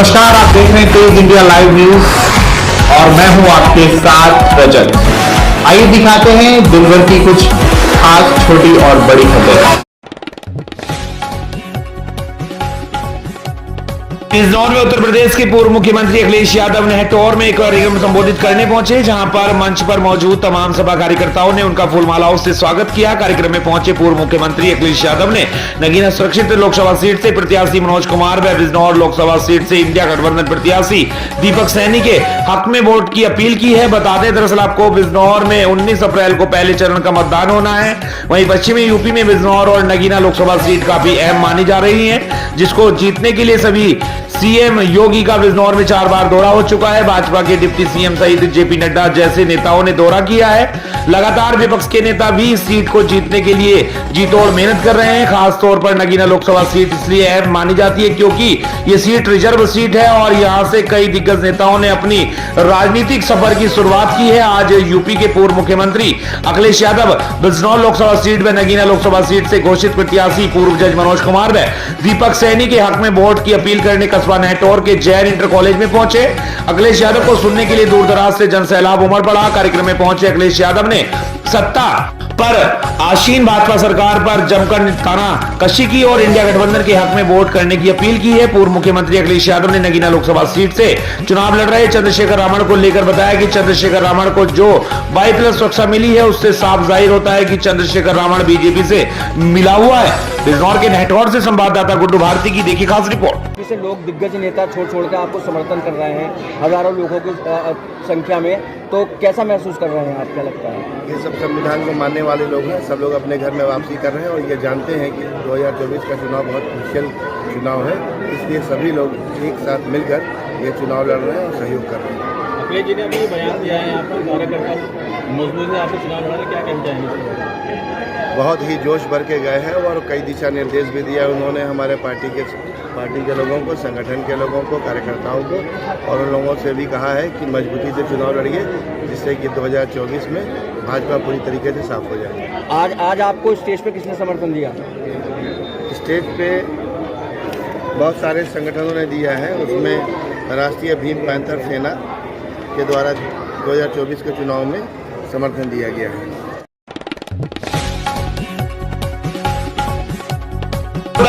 नमस्कार, आप देख रहे हैं तेज इंडिया लाइव न्यूज और मैं हूं आपके साथ रजत। आइए दिखाते हैं दिन भर की कुछ खास छोटी और बड़ी खबरें। बिजनौर में उत्तर प्रदेश के पूर्व मुख्यमंत्री अखिलेश यादव ने हेटौर में एक कार्यक्रम संबोधित करने पहुंचे, जहां पर मंच पर मौजूद तमाम सभा कार्यकर्ताओं ने उनका फूलमालाओं से स्वागत किया। कार्यक्रम में पहुंचे पूर्व मुख्यमंत्री अखिलेश यादव ने नगीना सुरक्षित लोकसभा सीट से प्रत्याशी मनोज कुमार व बिजनौर लोकसभा सीट से इंडिया गठबंधन प्रत्याशी दीपक सैनी के हक में वोट की अपील की है। बता दें, दरअसल आपको बिजनौर में 19 अप्रैल को पहले चरण का मतदान होना है। वहीं पश्चिमी यूपी में बिजनौर और नगीना लोकसभा सीट काफी अहम मानी जा रही है, जिसको जीतने के लिए सभी सीएम योगी का बिजनौर में 4 बार दौरा हो चुका है। भाजपा के डिप्टी सीएम सहित जेपी नड्डा जैसे नेताओं ने दौरा किया है। लगातार विपक्ष के नेता भी इस सीट को जीतने के लिए जी तोड़ मेहनत कर रहे हैं। खास तौर पर नगीना लोकसभा सीट इसलिए अहम मानी जाती है क्योंकि ये सीट रिजर्व सीट है और यहां से कई दिग्गज नेताओं ने अपनी राजनीतिक सफर की शुरुआत की है। आज यूपी के पूर्व मुख्यमंत्री अखिलेश यादव बिजनौर लोकसभा सीट व नगीना लोकसभा सीट से घोषित प्रत्याशी पूर्व जज मनोज कुमार व दीपक सैनी के हक में वोट की अपील करने कस्बा हेटौर के जैन इंटर कॉलेज में पहुंचे। अखिलेश यादव को सुनने के लिए दूर दराज से जनसैलाब उमड़ पड़ा। कार्यक्रम में पहुंचे अखिलेश यादव ने सत्ता पर आसीन भाजपा सरकार पर जमकर तानाकशी की और इंडिया गठबंधन के हक में वोट करने की अपील की है। पूर्व मुख्यमंत्री अखिलेश यादव ने नगीना लोकसभा सीट से चुनाव लड़ रहे चंद्रशेखर रावण को लेकर बताया कि चंद्रशेखर रावण को जो 22+ सुरक्षा मिली है, उससे साफ जाहिर होता है कि चंद्रशेखर रावण बीजेपी से मिला हुआ है। बिजनौर के हेटौर से संवाददाता गुड्डू भारती की देखी खास रिपोर्ट। से लोग दिग्गज नेता छोड़ के आपको समर्थन कर रहे हैं, हजारों लोगों की संख्या में, तो कैसा महसूस कर रहे हैं आप, क्या लगता है? ये सब संविधान को मानने वाले लोग हैं, सब लोग अपने घर में वापसी कर रहे हैं और ये जानते हैं कि 2024 का चुनाव बहुत क्रूशियल चुनाव है, इसलिए सभी लोग एक साथ मिलकर ये चुनाव लड़ रहे हैं और सहयोग कर रहे हैं। अखिलेश जी ने अभी बयान दिया है, यहाँ पर कार्यकर्ता मजबूत है, आपको चुनाव लड़ने क्या कहना चाहेंगे? बहुत ही जोश भर के गए हैं और कई दिशा निर्देश भी दिया उन्होंने हमारे पार्टी के लोगों को, संगठन के लोगों को, कार्यकर्ताओं को, और उन लोगों से भी कहा है कि मजबूती से चुनाव लड़िए, जिससे कि 2024 में भाजपा पूरी तरीके से साफ हो जाए। आज आपको स्टेज पे किसने समर्थन दिया? स्टेज पे बहुत सारे संगठनों ने दिया है, उसमें राष्ट्रीय भीम पैंथर सेना के द्वारा 2024 के चुनाव में समर्थन दिया गया है।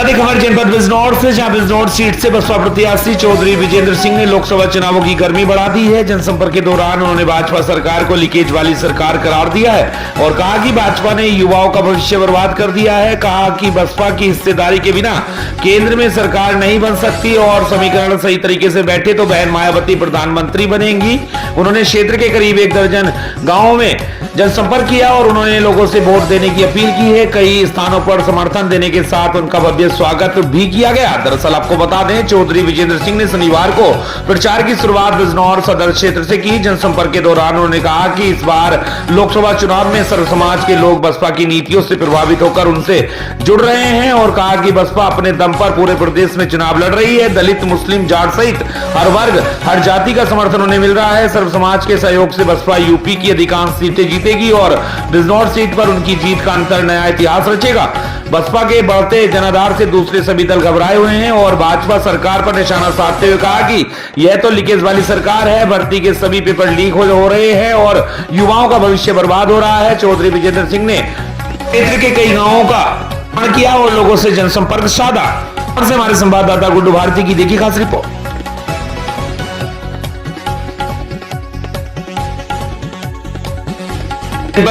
खबर जनपद बिजनौर से, जहां बिजनौर सीट से बसपा प्रत्याशी चौधरी विजेंद्र सिंह ने लोकसभा चुनावों की गर्मी बढ़ा दी है। जनसंपर्क के दौरान उन्होंने भाजपा सरकार को लीकेज वाली सरकार करार दिया है और कहा कि भाजपा ने युवाओं का भविष्य बर्बाद कर दिया है। कहा कि बसपा की हिस्सेदारी के बिना केंद्र में सरकार नहीं बन सकती और समीकरण सही तरीके से बैठे तो बहन मायावती प्रधानमंत्री बनेंगी। उन्होंने क्षेत्र के करीब 1 दर्जन गाँवों में जनसंपर्क किया और उन्होंने लोगों से वोट देने की अपील की है। कई स्थानों पर समर्थन देने के साथ उनका भव्य स्वागत भी किया गया। दरअसल आपको बता दें, चौधरी विजेंद्र सिंह ने शनिवार को प्रचार की शुरुआत बिजनौर सदर क्षेत्र से की। जनसंपर्क के दौरान उन्होंने कहा कि इस बार लोकसभा चुनाव में सर्व समाज के लोग बसपा की नीतियों से प्रभावित होकर उनसे जुड़ रहे हैं और कहा कि बसपा अपने दम पर पूरे प्रदेश में चुनाव लड़ रही है। दलित, मुस्लिम, जाट सहित हर वर्ग, हर जाति का समर्थन उन्हें मिल रहा है। सर्व समाज के सहयोग से बसपा यूपी की अधिकांश सीटें जीतेगी और बिजनौर सीट पर उनकी जीत का अंतर नया इतिहास रचेगा। बसपा के बढ़ते जनाधार से दूसरे सभी दल घबराए हुए हैं और भाजपा सरकार पर निशाना साधते हुए कहा कि यह तो लीकेज वाली सरकार है, भर्ती के सभी पेपर लीक हो रहे हैं और युवाओं का भविष्य बर्बाद हो रहा है। चौधरी विजेंद्र सिंह ने क्षेत्र के कई गांवों का भ्रमण किया और लोगों से जनसंपर्क साधा। और से हमारे संवाददाता गुड्डू भारती की देखी खास रिपोर्ट।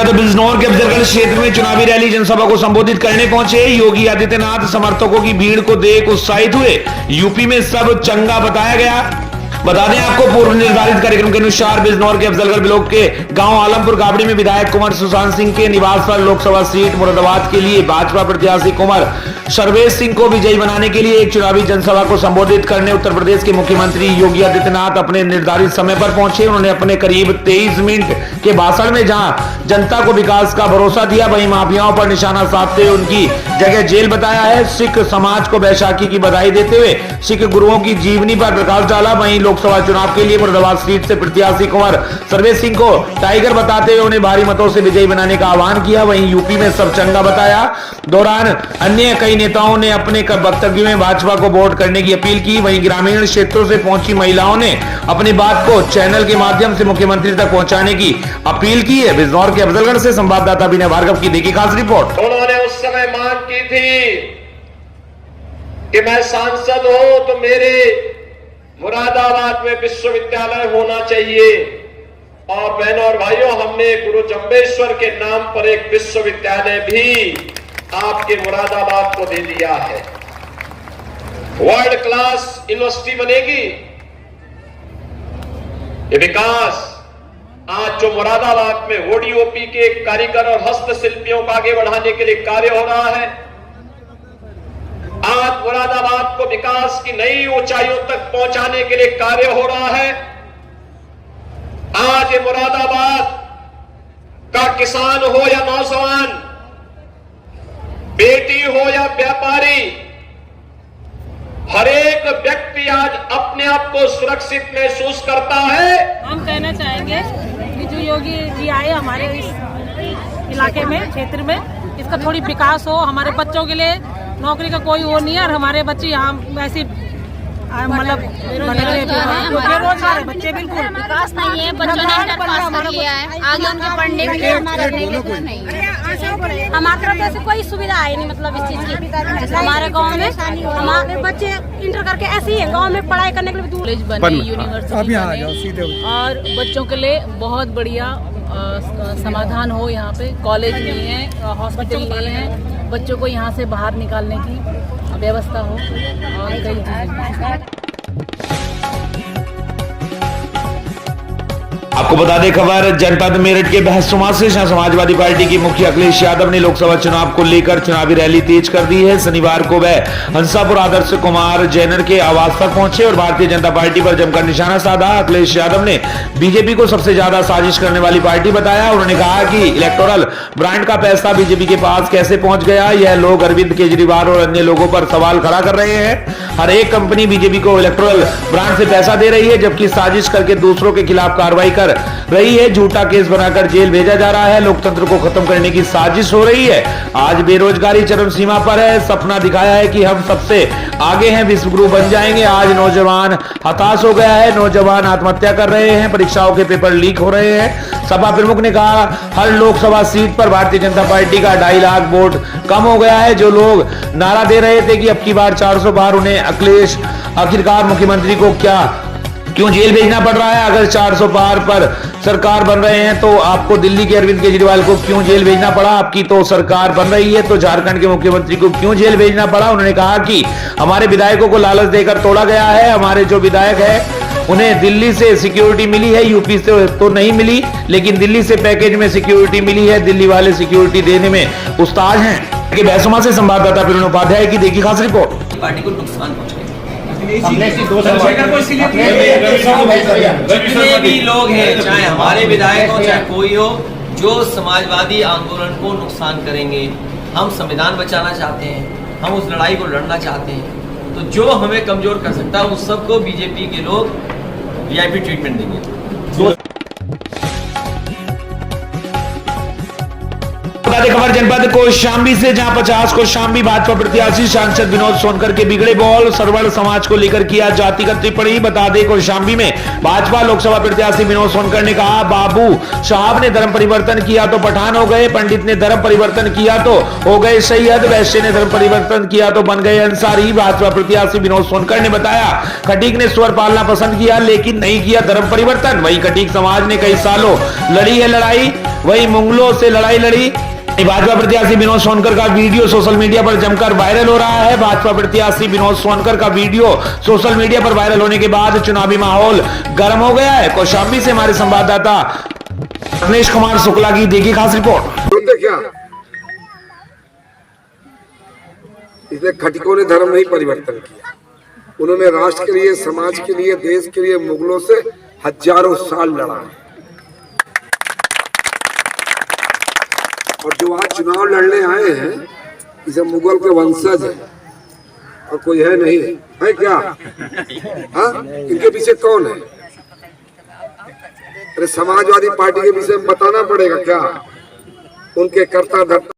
बिजनौर के अफजलगढ़ क्षेत्र में चुनावी रैली जनसभा को संबोधित करने पहुंचे योगी आदित्यनाथ समर्थकों की भीड़ को देख उत्साहित हुए। यूपी में सब चंगा बताया गया। बता दें आपको, पूर्व निर्धारित कार्यक्रम के अनुसार बिजनौर के अफजलगढ़ ब्लॉक के गांव आलमपुर गाबड़ी में विधायक कुंवर सुशांत सिंह के निवास पर लोकसभा सीट मुरादाबाद के लिए भाजपा प्रत्याशी कुंवर सर्वेश सिंह को विजयी बनाने के लिए एक चुनावी जनसभा को संबोधित करने उत्तर प्रदेश के मुख्यमंत्री योगी आदित्यनाथ अपने निर्धारित समय पर पहुंचे। उन्होंने अपने करीब 23 मिनट के भाषण में जहां जनता को विकास का भरोसा दिया, वहीं माफियाओं पर निशाना साधते हुए उनकी जगह जेल बताया है। सिख समाज को बैसाखी की बधाई देते हुए सिख गुरुओं की जीवनी पर प्रकाश डाला। वहीं लोकसभा चुनाव के लिए मुरादाबाद सीट से प्रत्याशी कुंवर सर्वेश सिंह को टाइगर बताते हुए उन्हें भारी मतों से विजयी बनाने का आह्वान किया। वहीं यूपी में सब चंगा बताया। दौरान अन्य कई नेताओं ने अपने वक्तव्य में भाजपा को वोट करने की अपील की। वहीं ग्रामीण क्षेत्रों से पहुंची महिलाओं ने अपनी बात को चैनल के माध्यम से मुख्यमंत्री तक पहुंचाने की अपील की है। बिजनौर के अफजलगढ़ से संवाददाता विनय भार्गव की देखी खास रिपोर्ट। उन्होंने उस समय मांग की थी कि मैं सांसद हूं तो मेरे मुरादाबाद में विश्वविद्यालय होना चाहिए। और बहनों और भाइयों, हमने गुरु जंबेश्वर के नाम पर एक विश्वविद्यालय भी आपके मुरादाबाद को दे दिया है। वर्ल्ड क्लास यूनिवर्सिटी बनेगी। ये विकास आज जो मुरादाबाद में ओडीओपी के कारीगर और हस्तशिल्पियों को आगे बढ़ाने के लिए कार्य हो रहा है। आज मुरादाबाद को विकास की नई ऊंचाइयों तक पहुंचाने के लिए कार्य हो रहा है। आज ये मुरादाबाद का किसान हो या नौजवान, बेटी हो या व्यापारी, हर एक व्यक्ति आज अपने आप को सुरक्षित महसूस करता है। हम कहना चाहेंगे कि जो योगी जी आए हमारे इस इलाके में, क्षेत्र में, इसका थोड़ी विकास हो। हमारे बच्चों के लिए नौकरी का कोई वो नहीं है और हमारे बच्चे यहाँ वैसे मतलब बेरोजगार है बच्चे, बिल्कुल विकास नहीं है। बच्चों ने इंटर पास कर लिया है, आगे उनके पढ़ने के लिए हमारे नहीं। हमारे तरफ ऐसे कोई सुविधा है नहीं, मतलब इस चीज की। हमारे गांव में हमारे बच्चे इंटर करके ऐसे ही है, गांव में पढ़ाई करने के लिए कॉलेज बने, यूनिवर्सिटी बने और बच्चों के लिए बहुत बढ़िया समाधान हो। यहाँ पे कॉलेज नहीं है, हॉस्पिटल नहीं है, बच्चों को यहाँ से बाहर निकालने की व्यवस्था हो और कई चीजें। आपको बता दें खबर जनपद मेरठ के बहसुमा से, जहां समाजवादी पार्टी की मुखिया अखिलेश यादव ने लोकसभा चुनाव को लेकर चुनावी रैली तेज कर दी है। शनिवार को वह हंसापुर आदर्श कुमार जैनर के आवास तक पहुंचे और भारतीय जनता पार्टी पर जमकर निशाना साधा। अखिलेश यादव ने बीजेपी को सबसे ज्यादा साजिश करने वाली पार्टी बताया। उन्होंने कहा कि इलेक्टोरल ब्रांड का पैसा बीजेपी के पास कैसे पहुंच गया, यह लोग अरविंद केजरीवाल और अन्य लोगों पर सवाल खड़ा कर रहे हैं। हर एक कंपनी बीजेपी को इलेक्टोरल ब्रांड से पैसा दे रही है, जबकि साजिश करके दूसरों के खिलाफ कार्रवाई कर रही है। झूठा केस बनाकर जेल भेजा जा रहा है। लोकतंत्र को खत्म करने की साजिश हो रही है। आज बेरोजगारी चरम सीमा पर है। सपना दिखाया है कि हम सबसे आगे हैं, विश्वगुरु बन जाएंगे। आज नौजवान हताश हो गया है, नौजवान आत्महत्या कर रहे हैं, परीक्षाओं के पेपर लीक हो रहे हैं। सपा प्रमुख ने कहा हर लोकसभा सीट पर भारतीय जनता पार्टी का 2.5 लाख वोट कम हो गया है। जो लोग नारा दे रहे थे कि अब की बार 400 बार, उन्हें अखिलेश आखिरकार मुख्यमंत्री को क्यों जेल भेजना पड़ रहा है। अगर 400 पार पर सरकार बन रहे हैं तो आपको दिल्ली के अरविंद केजरीवाल को क्यों जेल भेजना पड़ा। आपकी तो सरकार बन रही है तो झारखंड के मुख्यमंत्री को क्यों जेल भेजना पड़ा। उन्होंने कहा कि हमारे विधायकों को लालच देकर तोड़ा गया है। हमारे जो विधायक है उन्हें दिल्ली से सिक्योरिटी मिली है, यूपी से तो नहीं मिली, लेकिन दिल्ली से पैकेज में सिक्योरिटी मिली है। दिल्ली वाले सिक्योरिटी देने में उस्ताद हैं। बहसुमा से संवाददाता प्रवीण उपाध्याय की देखी खास रिपोर्ट। पार्टी को नुकसान पहुंच जितने भी लोग हैं, चाहे हमारे विधायक हो चाहे कोई हो, जो समाजवादी आंदोलन को नुकसान करेंगे। हम संविधान बचाना चाहते हैं, हम उस लड़ाई को लड़ना चाहते हैं, तो जो हमें कमजोर कर सकता है उस सबको बीजेपी के लोग वीआईपी ट्रीटमेंट देंगे। खबर जनपद कौशाम्बी से, जहां 50 कौशाम्बी भाजपा प्रत्याशी सांसद विनोद सोनकर के बिगड़े बॉल, सरवर्ण समाज को लेकर किया जातिगत टिप्पणी। बता दें कौशाम्बी में भाजपा लोकसभा प्रत्याशी विनोद सोनकर ने कहा बाबू साहब ने धर्म परिवर्तन किया तो पठान हो गए, पंडित ने धर्म परिवर्तन किया तो हो गए सैयद, वैश्य ने धर्म परिवर्तन किया तो बन गए अंसारी। भाजपा प्रत्याशी विनोद सोनकर ने बताया खटीक ने स्वर पालना पसंद किया लेकिन नहीं किया धर्म परिवर्तन। वही खटीक समाज ने कई सालों लड़ी है लड़ाई, वही मुंगलों से लड़ाई लड़ी। भाजपा प्रत्याशी विनोद सोनकर का वीडियो सोशल मीडिया पर जमकर वायरल हो रहा है। भाजपा प्रत्याशी विनोद सोनकर का वीडियो सोशल मीडिया पर वायरल होने के बाद चुनावी माहौल गर्म हो गया है। कौशाम्बी से हमारे संवाददाता रमेश कुमार शुक्ला की देखी खास रिपोर्ट। क्या इसलिए खटिकों ने धर्म नहीं परिवर्तन किया, उन्होंने राष्ट्र के लिए, समाज के लिए, देश के लिए मुगलों से हजारों साल लड़ा है। और जो आज चुनाव लड़ने आए हैं इसे मुगल के वंशज है और कोई है नहीं है क्या? हाँ, इनके पीछे कौन है? अरे समाजवादी पार्टी के विषय में बताना पड़ेगा क्या? उनके कर्ता धर्ता।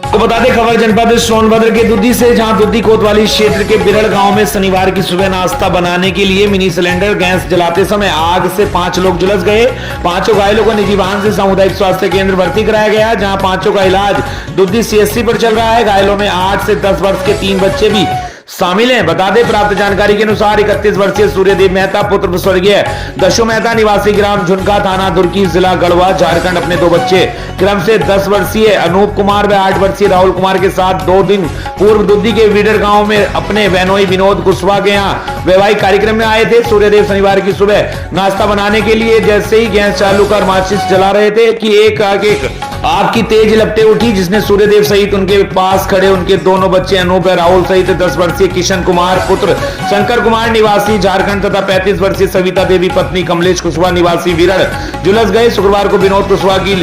तो बता दें खबर जनपद सोनभद्र के दुद्दी से, जहां दुद्दी कोतवाली क्षेत्र के बिरड़ गांव में शनिवार की सुबह नाश्ता बनाने के लिए मिनी सिलेंडर गैस जलाते समय आग से 5 लोग झुलस गए। 5 घायलों को निजी वाहन से सामुदायिक स्वास्थ्य केंद्र भर्ती कराया गया, जहां 5 का इलाज दुद्दी CHC पर चल रहा है। घायलों में 8 से 10 वर्ष के 3 बच्चे भी शामिल हैं। बता दें प्राप्त जानकारी के अनुसार 31 वर्षीय सूर्यदेव मेहता पुत्र स्वर्गीय दशु मेहता निवासी ग्राम झुनका थाना दुर्की जिला गढ़वा झारखंड अपने 2 बच्चे क्रम से 10 वर्षीय अनूप कुमार व 8 वर्षीय राहुल कुमार के साथ 2 दिन पूर्व दुद्दी के विडर गांव में अपने बहनोई विनोद कुशवाहा के यहाँ वैवाहिक कार्यक्रम में आए थे। सूर्यदेव शनिवार की सुबह नाश्ता बनाने के लिए जैसे ही गैस चालू कर माचिस जला रहे थे कि एक आग की तेज लपटें उठी, जिसने सूर्यदेव सहित उनके पास खड़े उनके दोनों बच्चे अनूप और राहुल सहित 10 वर्षीय किशन कुमार पुत्र शंकर कुमार निवासी झारखंड तथा 35 वर्षीय सविता देवी पत्नी कमलेश कुशवाहा निवासी विरड़ झुलस गए। शुक्रवार को विनोद कुशवाहा की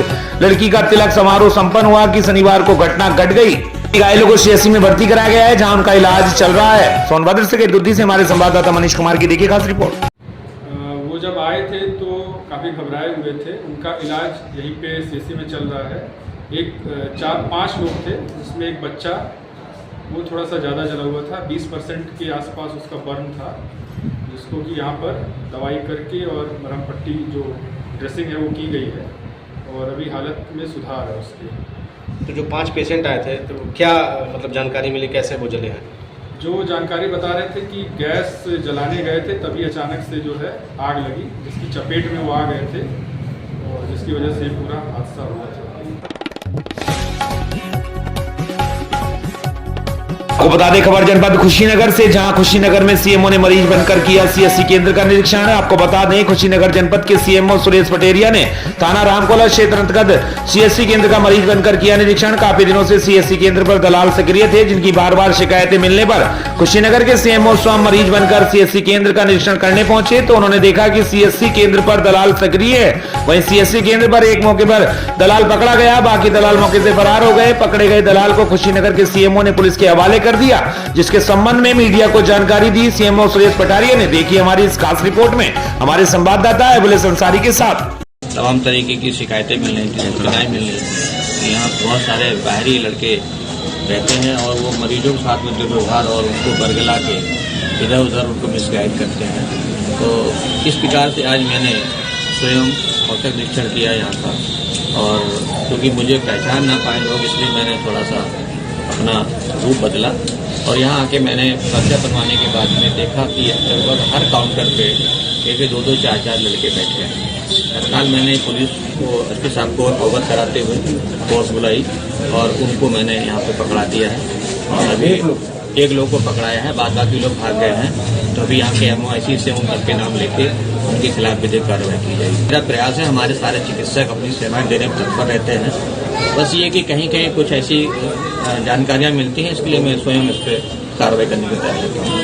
लड़की का तिलक समारोह संपन्न हुआ कि शनिवार को घटना घट गई। घायलों को CHC में भर्ती कराया गया है, जहां उनका इलाज चल रहा है। सोनभद्र से दुद्दी से हमारे संवाददाता मनीष कुमार की देखिए खास रिपोर्ट। वो जब आए थे तो काफ़ी घबराए हुए थे। उनका इलाज यहीं पे CHC में चल रहा है। 4-5 लोग थे, उसमें एक बच्चा वो थोड़ा सा ज़्यादा जला हुआ था, 20% के आसपास उसका बर्न था, जिसको कि यहाँ पर दवाई करके और मरहम पट्टी जो ड्रेसिंग है वो की गई है और अभी हालत में सुधार है उसकी। तो जो 5 पेशेंट आए थे तो क्या मतलब जानकारी मिली, कैसे वो जले हैं? जो जानकारी बता रहे थे कि गैस जलाने गए थे, तभी अचानक से जो है आग लगी, जिसकी चपेट में वो आ गए थे और जिसकी वजह से पूरा हादसा हुआ था। आपको बता दें खबर जनपद कुशीनगर से, जहां कुशीनगर में CMO ने मरीज बनकर किया CHC केंद्र का निरीक्षण है। आपको बता दें कुशीनगर जनपद के CMO सुरेश पटेरिया ने थाना रामकोला क्षेत्र अंतर्गत CHC केंद्र का मरीज बनकर किया निरीक्षण। काफी दिनों से CHC केंद्र पर दलाल सक्रिय थे, जिनकी बार-बार शिकायतें मिलने पर कुशीनगर के CMO स्वयं मरीज बनकर CHC केंद्र का निरीक्षण करने पहुंचे तो उन्होंने देखा कि CHC केंद्र पर दलाल सक्रिय है। वहीं CHC केंद्र पर एक मौके पर दलाल पकड़ा गया, बाकी दलाल मौके से फरार हो गए। पकड़े गए दलाल को कुशीनगर के CMO ने पुलिस के हवाले कर दिया, जिसके संबंध में मीडिया को जानकारी दी CMO सुरेश पटारिया ने। देखिए हमारी इस खास रिपोर्ट में हमारे संवाददाता अबुल अंसारी के साथ। तमाम तरीके की शिकायतें मिल रही थी, सूचनाएं मिल रही थी। यहाँ बहुत सारे बाहरी लड़के रहते हैं और वो मरीजों के साथ में दुर्व्यवहार और उनको बरगला के इधर उधर उनको मिसगाइड करते हैं। तो इस प्रकार से आज मैंने स्वयं औचक निरीक्षण किया यहाँ पर, और क्योंकि मुझे पहचान ना पाए लोग, इसलिए मैंने थोड़ा सा अपना रूप बदला और यहाँ आके मैंने पर्चा बनवाने के बाद में देखा कि लगभग हर काउंटर पे 1-2, 4 लड़के बैठे हैं। तत्काल मैंने पुलिस को एसपी साहब को अवगत कराते हुए फोर्स बुलाई और उनको मैंने यहाँ पे पकड़ा दिया है और अभी 1 लोग को पकड़ाया है, बाद बाकी लोग भाग गए हैं। तो अभी यहाँ के MOIC से उनके नाम लेके उनके खिलाफ विधिक कार्रवाई की जाएगी। मेरा प्रयास है, हमारे सारे चिकित्सक अपनी सेवाएं देने में तत्पर रहते हैं। बस ये कि कहीं कहीं कुछ ऐसी जानकारियां मिलती हैं, इसके लिए मैं स्वयं इस पर कार्रवाई करने को तैयार रहता हूँ।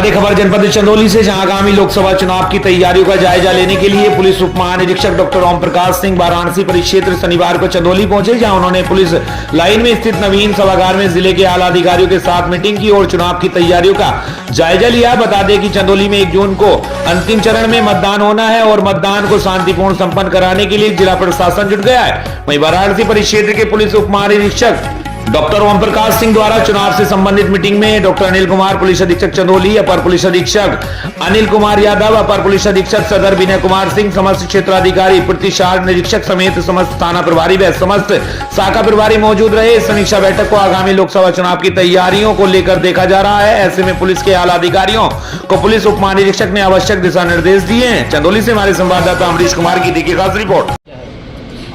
खबर जनपद चंदौली से, जहां आगामी लोकसभा चुनाव की तैयारियों का जायजा लेने के लिए पुलिस उप महानिरीक्षक डॉक्टर ओम प्रकाश सिंह वाराणसी परिक्षेत्र शनिवार को चंदौली पहुंचे, जहां उन्होंने पुलिस लाइन में स्थित नवीन सभागार में जिले के आला अधिकारियों के साथ मीटिंग की और चुनाव की तैयारियों का जायजा लिया। बता दें कि चंदौली में 1 जून को अंतिम चरण में मतदान होना है और मतदान को शांतिपूर्ण संपन्न कराने के लिए जिला प्रशासन जुट गया है। वहीं वाराणसी परिक्षेत्र के पुलिस उप महानिरीक्षक डॉक्टर ओम प्रकाश सिंह द्वारा चुनाव से संबंधित मीटिंग में डॉक्टर अनिल कुमार पुलिस अधीक्षक चंदौली, अपर पुलिस अधीक्षक अनिल कुमार यादव, अपर पुलिस अधीक्षक सदर विनय कुमार सिंह, समस्त क्षेत्राधिकारी प्रतिशार निरीक्षक समेत समस्त थाना प्रभारी व समस्त शाखा प्रभारी मौजूद रहे। इस समीक्षा बैठक को आगामी लोकसभा चुनाव की तैयारियों को लेकर देखा जा रहा है। ऐसे में पुलिस के आला अधिकारियों को पुलिस उप महानिरीक्षक ने आवश्यक दिशा निर्देश दिए हैं। चंदौली से हमारे संवाददाता अमरीश कुमार की देखिए खास रिपोर्ट।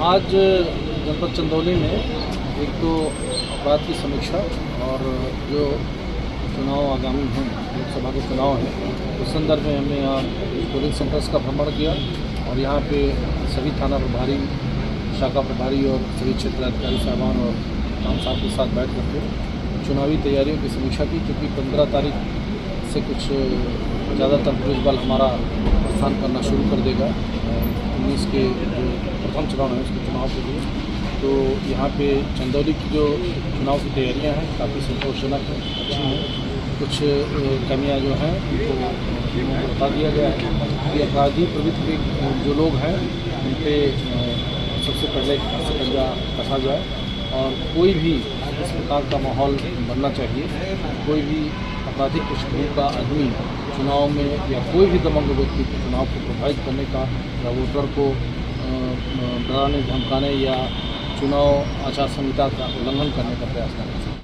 आज जनपद चंदौली में एक तो अपराध की समीक्षा और जो चुनाव आगामी हैं, लोकसभा के चुनाव हैं, उस संदर्भ में हमने यहाँ पोलिंग सेंटर्स का भ्रमण किया और यहाँ पे सभी थाना प्रभारी, शाखा प्रभारी और सभी क्षेत्राधिकारी साहबान और काम साहब के साथ बैठ करके चुनावी तैयारियों की समीक्षा की, क्योंकि 15 तारीख से कुछ ज़्यादातर पुलिस बल हमारा प्रस्थान करना शुरू कर देगा 19 के जो प्रथम चुनाव है उसके चुनाव के लिए। तो यहाँ पे चंदौली की जो चुनाव की तैयारियाँ हैं काफ़ी संतोषजनक हैं, अच्छी हैं। कुछ कमियाँ जो हैं उनको बता दिया गया है कि अपराधी प्रवृत्ति के जो लोग हैं उन पर सबसे पहले शिकंजा कसा जाए और कोई भी इस प्रकार का माहौल बनना चाहिए। कोई भी आपराधिक पृष्ठभूमि का आदमी चुनाव में या कोई भी दबंग व्यक्ति चुनाव को प्रभावित करने का या वोटर को डराने धमकाने या चुनाव आचार संहिता का उल्लंघन करने का प्रयास करना चाहिए।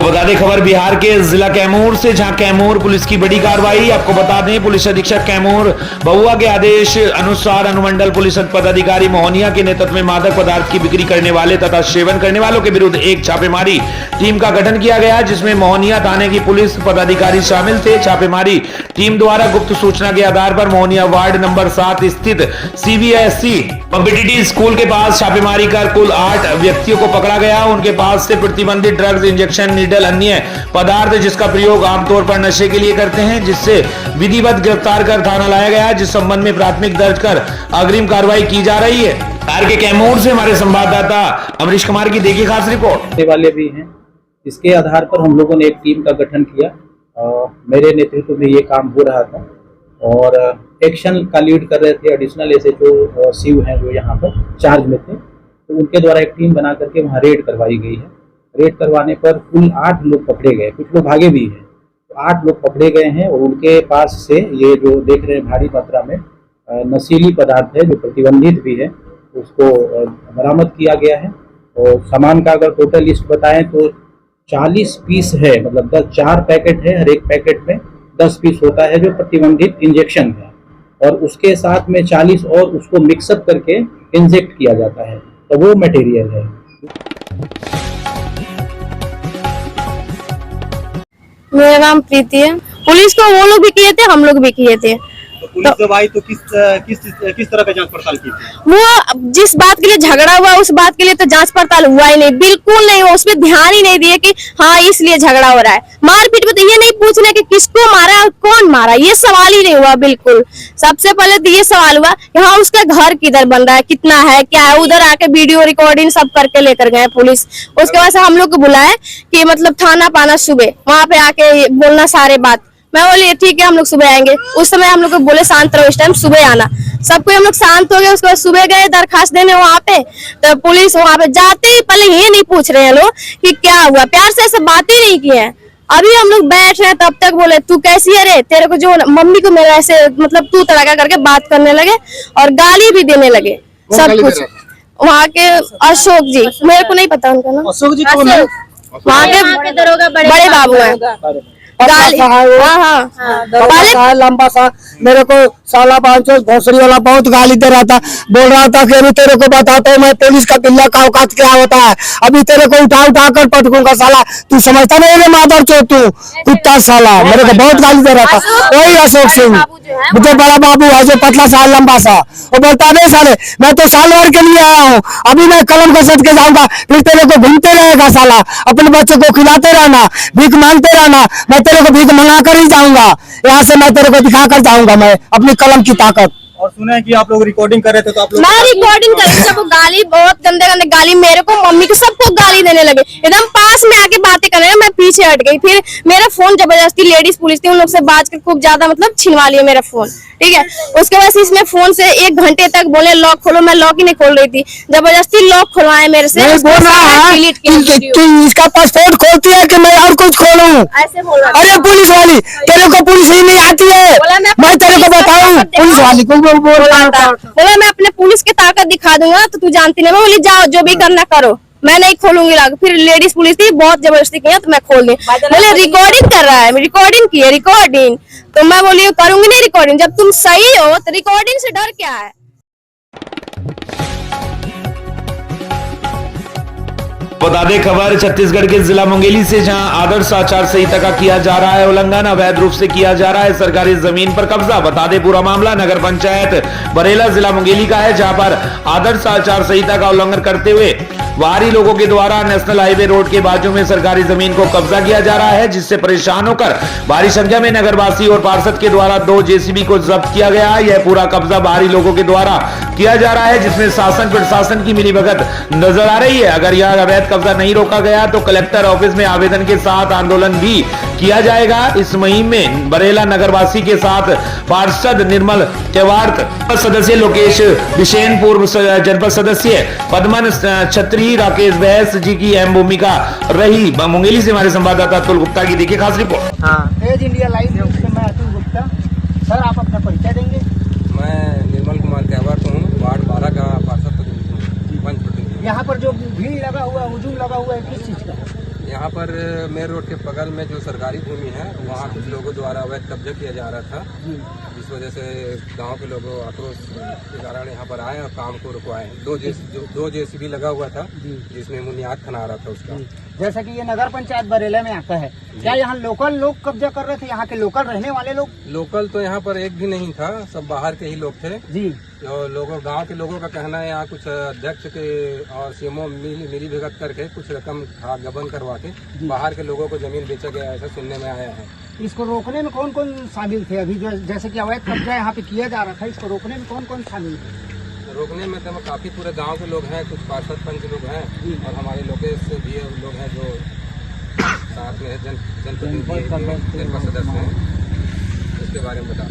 बता दें खबर बिहार के जिला कैमूर से, जहां कैमूर पुलिस की बड़ी कार्रवाई। आपको बता दें पुलिस अधीक्षक कैमूर बहुआ के आदेश अनुसार अनुमंडल पुलिस पदाधिकारी मोहनिया के नेतृत्व में मादक पदार्थ की बिक्री करने वाले तथा सेवन करने वालों के विरुद्ध एक छापेमारी टीम का गठन किया गया, जिसमें मोहनिया थाने की पुलिस पदाधिकारी शामिल थे। छापेमारी टीम द्वारा गुप्त सूचना के आधार पर मोहनिया वार्ड नंबर 7 स्थित CBSE कॉम्पिटिटिव स्कूल के पास छापेमारी कर कुल 8 व्यक्तियों को पकड़ा गया। उनके पास से प्रतिबंधित ड्रग्स, इंजेक्शन नीडल, अन्य पदार्थ जिसका प्रयोग आमतौर पर नशे के लिए करते हैं, जिससे विधिवत गिरफ्तार कर थाना लाया गया, जिस संबंध में प्राथमिक दर्ज कर अग्रिम कार्रवाई की जा रही है। बिहार के कैमूर से हमारे संवाददाता अमरीश कुमार की देखिए खास रिपोर्ट। वाले भी हैं, इसके आधार पर हम लोगों ने एक टीम का गठन किया। मेरे नेतृत्व में ये काम हो रहा था और एक्शन का लीड कर रहे थे एडिशनल SHO शिव हैं जो यहाँ पर चार्ज में थे, तो उनके द्वारा एक टीम बना करके वहाँ रेड करवाई गई है। रेड करवाने पर कुल 8 लोग पकड़े गए, कुछ लोग भागे भी हैं। तो 8 लोग पकड़े गए हैं और उनके पास से ये जो देख रहे हैं भारी मात्रा में नशीली पदार्थ है जो प्रतिबंधित भी है, उसको बरामद किया गया है। और सामान का अगर टोटल लिस्ट बताएं तो 40 पीस है, मतलब 4 पैकेट है, हर एक पैकेट में 10 पीस होता है जो प्रतिबंधित इंजेक्शन है, और उसके साथ में 40 और उसको मिक्सअप करके इंजेक्ट किया जाता है, तो वो मटेरियल है। मेरा नाम प्रीति है। पुलिस को वो लोग भी किए थे, हम लोग भी किए थे। तो पुलिस जब आई तो किस तरह का जांच पड़ताल की थी? वो जिस बात के लिए झगड़ा हुआ उस बात के लिए तो जांच पड़ताल हुआ ही नहीं, बिल्कुल नहीं। वो उसमें ध्यान ही नहीं दिए कि हाँ इसलिए झगड़ा हो रहा है। मारपीट में तो ये नहीं पूछने कि किसको मारा और कौन मारा, ये सवाल ही नहीं हुआ बिल्कुल। सबसे पहले तो ये सवाल हुआ कि हाँ उसका घर किधर बन रहा है, कितना है, क्या है। उधर आके वीडियो रिकॉर्डिंग सब करके लेकर गए पुलिस। उसके बाद से हम लोग को बुलाए कि मतलब थाना पाना सुबह, वहाँ पे आके बोलना सारे बात। मैं बोली ठीक है हम लोग सुबह आएंगे। उस समय हम लोग को बोले शांत रहो, इस टाइम सुबह आना। सबको हम लोग शांत हो गए। उसके बाद सुबह गए दरखास्त देने वहाँ पे, तो पुलिस वहाँ पे जाते ही पहले ये नहीं पूछ रहे हैं लोग कि क्या हुआ, प्यार से ऐसे बात ही नहीं की है। अभी हम लोग बैठ रहे हैं तब तक बोले तू कैसी है रे, तेरे को जो मम्मी को मेरा ऐसे मतलब तू तड़का करके बात करने लगे और गाली भी देने लगे सब कुछ। वहाँ के अशोक जी, मेरे को नहीं पता उनका नाम। अशोक जी कौन है? वहाँ के दरोगा बड़े बाबू है। लंबा सा मेरे को साला 500 भोसड़ी वाला बहुत गाली दे रहा था, बोल रहा था कि अभी तेरे को बताता हूँ मैं पुलिस का पिल्ला का औकात क्या होता है, अभी तेरे को उठा उठा कर पटकूंगा साला, तू समझता नहीं है मादर चो तू कुत्ता साला। मेरे को बहुत गाली दे रहा था। वही अशोक सिंह मुझे बड़ा बाबू है जो पतला सा लंबा सा, वो बोलता नहीं साले मैं तो साल भर के लिए आया हूँ, अभी मैं कलम को सट के जाऊंगा, फिर तेरे को घूमते रहेगा साला, अपने बच्चे को खिलाते रहना, भीख मांगते रहना, मैं तेरे को भीख मंगा कर ही जाऊंगा, यहाँ से मैं तेरे को दिखा कर जाऊंगा मैं अपनी कलम की ताकत। और सुना है कि आप लोग रिकॉर्डिंग कर रहे थे, तो आप लोग मैं रिकॉर्डिंग कर रही थी, सबको गाली, बहुत गंदे गंदे गाली, मेरे को मम्मी को सबको गाली देने लगे। एकदम पास में आके बातें करने लगे, मैं पीछे हट गई। फिर मेरा फोन जबरदस्ती, लेडीज पुलिस थी, उन लोग से बात कर खूब ज्यादा मतलब छिनवा लिया मेरा फोन, ठीक है। उसके बाद इसमें फोन से 1 घंटे तक बोले लॉक खोलो, मैं लॉक ही नहीं खोल रही थी, जबरदस्ती लॉक खुलवाए मेरे से। इसका पासपोर्ट खोलती है कि मैं और कुछ खोलूं? ऐसे बोल रहा। अरे पुलिस वाली, तेरे को पुलिस ही नहीं आती है, मैं तेरे को बताऊं पुलिस वाली को बोल रहा था। बोला मैं अपने पुलिस की ताकत दिखा दूंगा, तो तू जानती नहीं। मैं बोली जाओ जो भी करना करो, मैं नहीं खोलूंगी लॉक। फिर लेडीज पुलिस थी, बहुत जबरदस्ती किया तो मैं खोल दी। बोले रिकॉर्डिंग कर रहा है, रिकॉर्डिंग की है, रिकॉर्डिंग। तो मैं बोली करूंगी नहीं रिकॉर्डिंग, जब तुम सही हो तो रिकॉर्डिंग से डर क्या है। बता दें खबर छत्तीसगढ़ के जिला मुंगेली से, जहां आदर्श आचार संहिता का किया जा रहा है उल्लंघन, अवैध रूप से किया जा रहा है सरकारी जमीन पर कब्जा। बता दें पूरा मामला नगर पंचायत बरेला जिला मुंगेली का है, जहां पर आदर्श आचार संहिता का उल्लंघन करते हुए बाहरी लोगों के द्वारा नेशनल हाईवे रोड के बाजू में सरकारी जमीन को कब्जा किया जा रहा है, जिससे परेशान होकर भारी संख्या में नगरवासी और पार्षद के द्वारा 2 जेसीबी को जब्त किया गया। यह पूरा कब्जा बाहरी लोगों के द्वारा किया जा रहा है, जिसमें शासन प्रशासन की मिलीभगत नजर आ रही है। अगर यह अवैध कब्जा नहीं रोका गया तो कलेक्टर ऑफिस में आवेदन के साथ आंदोलन भी किया जाएगा। इस मुहिम में बरेला नगरवासी के साथ पार्षद निर्मल तेवार्त, सदस्य लोकेश बिशेन, पूर्व जनपद सदस्य पद्मन छत्री, राकेश बैस जी की अहम भूमिका रही। मुंगेली से हमारे संवाददाता अतुल गुप्ता की देखिए खास रिपोर्ट। तेज इंडिया लाइव न्यूज से मैं अतुल गुप्ता। सर, आप अपना परिचय देंगे? मैं निर्मल कुमार तेवार्त हूँ, वार्ड 12 का पार्षद प्रतिनिधि। यहाँ पर जो भीड़ लगा हुआ, हुजूम लगा हुआ है, किस चीज का? यहाँ पर मेन रोड के बगल में जो सरकारी भूमि है वहाँ कुछ लोगों द्वारा अवैध कब्जा किया जा रहा था, जिस वजह से गांव के लोगों आक्रोश के कारण यहाँ पर आए और काम को रुकवाए। 2 जेसीबी लगा हुआ था जिसमें बुनियाद खना रहा था उसका। जैसा कि ये नगर पंचायत बरेला में आता है, क्या यहाँ लोकल लोग कब्जा कर रहे थे? यहाँ के लोकल रहने वाले लोग? लोकल तो यहाँ पर एक भी नहीं था, सब बाहर के ही लोग थे जी। और लोगों गांव के लोगों का कहना है यहाँ कुछ अध्यक्ष के और सीएमओ मिली भगत करके कुछ रकम गबन करवा के बाहर के लोगों को जमीन बेचा गया, ऐसा सुनने में आया है। इसको रोकने में कौन कौन शामिल थे? अभी जैसे कि अवैध कब्जा यहाँ पे किया जा रहा था, इसको रोकने में कौन कौन शामिल थे? रोकने में तो काफी पूरे गांव के लोग हैं, कुछ पार्षद पंच लोग हैं और हमारे लोकेश भी लोग हैं जो साथ में जनपद सदस्य हैं। इसके बारे में बता